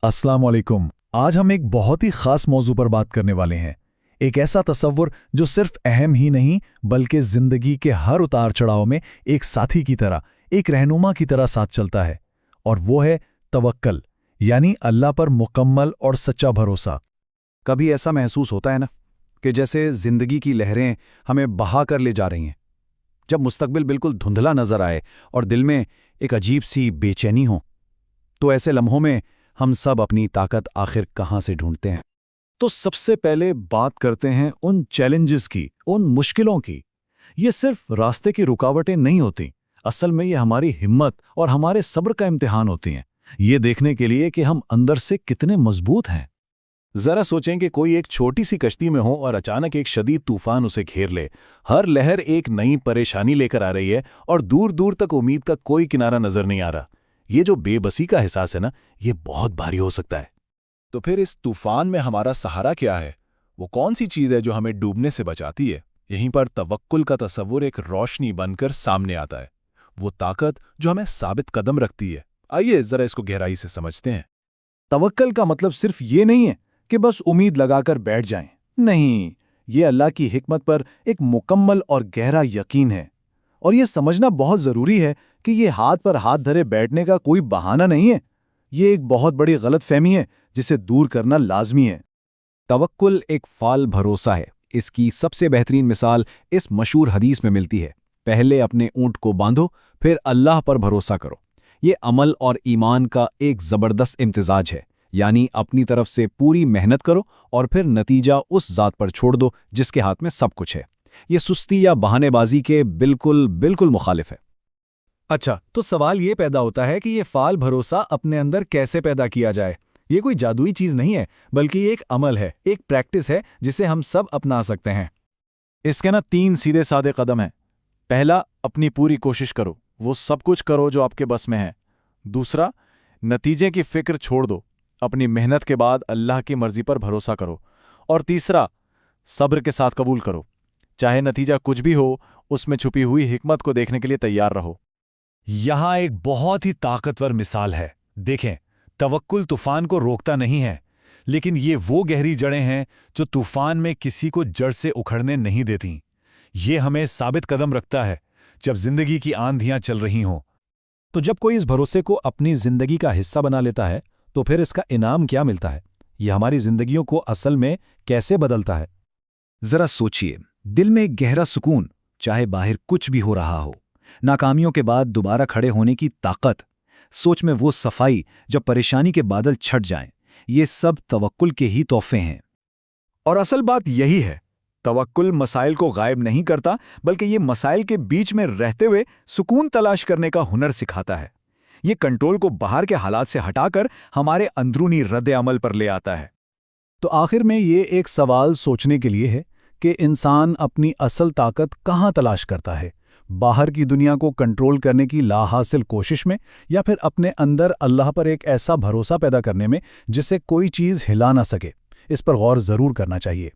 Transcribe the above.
अस्सलाम वालेकुम। आज हम एक बहुत ही खास मौजू पर बात करने वाले हैं। एक ऐसा तसव्वुर जो सिर्फ अहम ही नहीं बल्कि जिंदगी के हर उतार चढ़ाव में एक साथी की तरह, एक रहनुमा की तरह साथ चलता है, और वो है तवक्कल, यानी अल्लाह पर मुकम्मल और सच्चा भरोसा। कभी ऐसा महसूस होता है ना कि जैसे जिंदगी की लहरें हमें बहा कर ले जा रही हैं। जब मुस्तकबिल बिल्कुल धुंधला नजर आए और दिल में एक अजीब सी बेचैनी हो, तो ऐसे लम्हों में हम सब अपनी ताकत आखिर कहाँ से ढूंढते हैं। तो सबसे पहले बात करते हैं उन चैलेंजेस की, उन मुश्किलों की। ये सिर्फ रास्ते की रुकावटें नहीं होती, असल में ये हमारी हिम्मत और हमारे सब्र का इम्तिहान होती हैं, ये देखने के लिए कि हम अंदर से कितने मजबूत हैं। जरा सोचें कि कोई एक छोटी सी कश्ती में हो और अचानक एक शदीद तूफान उसे घेर ले। हर लहर एक नई परेशानी लेकर आ रही है और दूर दूर तक उम्मीद का कोई किनारा नजर नहीं आ रहा। ये जो बेबसी का एहसास है ना, ये बहुत भारी हो सकता है। तो फिर इस तूफान में हमारा सहारा क्या है? वो कौन सी चीज़ है जो हमें डूबने से बचाती है? यहीं पर तवक्कुल का तसव्वुर एक रोशनी बनकर सामने आता है, वो ताकत जो हमें साबित कदम रखती है। आइए जरा इसको गहराई से समझते हैं। तवक्कल का मतलब सिर्फ ये नहीं है कि बस उम्मीद लगाकर बैठ जाएं। नहीं, ये अल्लाह की हिकमत पर एक मुकम्मल और गहरा यकीन है। और ये समझना बहुत ज़रूरी है कि ये हाथ पर हाथ धरे बैठने का कोई बहाना नहीं है। ये एक बहुत बड़ी गलतफहमी है जिसे दूर करना लाजमी है। तवक्कुल एक फाल भरोसा है। इसकी सबसे बेहतरीन मिसाल इस मशहूर हदीस में मिलती है, पहले अपने ऊंट को बांधो, फिर अल्लाह पर भरोसा करो। ये अमल और ईमान का एक ज़बरदस्त इम्तिजाज है, यानी अपनी तरफ से पूरी मेहनत करो और फिर नतीजा उस ज़ात पर छोड़ दो जिसके हाथ में सब कुछ है। ये सुस्ती या बहानेबाजी के बिल्कुल मुखालिफ है। अच्छा, तो सवाल ये पैदा होता है कि ये फाल भरोसा अपने अंदर कैसे पैदा किया जाए। ये कोई जादुई चीज़ नहीं है, बल्कि एक अमल है, एक प्रैक्टिस है जिसे हम सब अपना सकते हैं। इसके ना 3 सीधे सादे कदम हैं। पहला, अपनी पूरी कोशिश करो, वो सब कुछ करो जो आपके बस में है। दूसरा, नतीजे की फिक्र छोड़ दो, अपनी मेहनत के बाद अल्लाह की मर्जी पर भरोसा करो। और तीसरा, सब्र के साथ कबूल करो, चाहे नतीजा कुछ भी हो, उसमें छुपी हुई हिकमत को देखने के लिए तैयार रहो। यहाँ एक बहुत ही ताकतवर मिसाल है। देखें, तवक्कुल तूफान को रोकता नहीं है, लेकिन ये वो गहरी जड़ें हैं जो तूफान में किसी को जड़ से उखड़ने नहीं देती। ये हमें साबित कदम रखता है जब जिंदगी की आंधियां चल रही हों। तो जब कोई इस भरोसे को अपनी जिंदगी का हिस्सा बना लेता है, तो फिर इसका इनाम क्या मिलता है? यह हमारी जिंदगियों को असल में कैसे बदलता है? जरा सोचिए, दिल में एक गहरा सुकून, चाहे बाहर कुछ भी हो रहा हो, नाकामियों के बाद दोबारा खड़े होने की ताकत, सोच में वो सफाई जब परेशानी के बादल छट जाएं, ये सब तवक्कुल के ही तोहफे हैं। और असल बात यही है, तवक्कुल मसाइल को गायब नहीं करता, बल्कि ये मसाइल के बीच में रहते हुए सुकून तलाश करने का हुनर सिखाता है। ये कंट्रोल को बाहर के हालात से हटाकर हमारे अंदरूनी रद्द अमल पर ले आता है। तो आखिर में ये एक सवाल सोचने के लिए है कि इंसान अपनी असल ताकत कहाँ तलाश करता है? बाहर की दुनिया को कंट्रोल करने की लाहासिल कोशिश में, या फिर अपने अंदर अल्लाह पर एक ऐसा भरोसा पैदा करने में जिसे कोई चीज़ हिला ना सके? इस पर गौर ज़रूर करना चाहिए।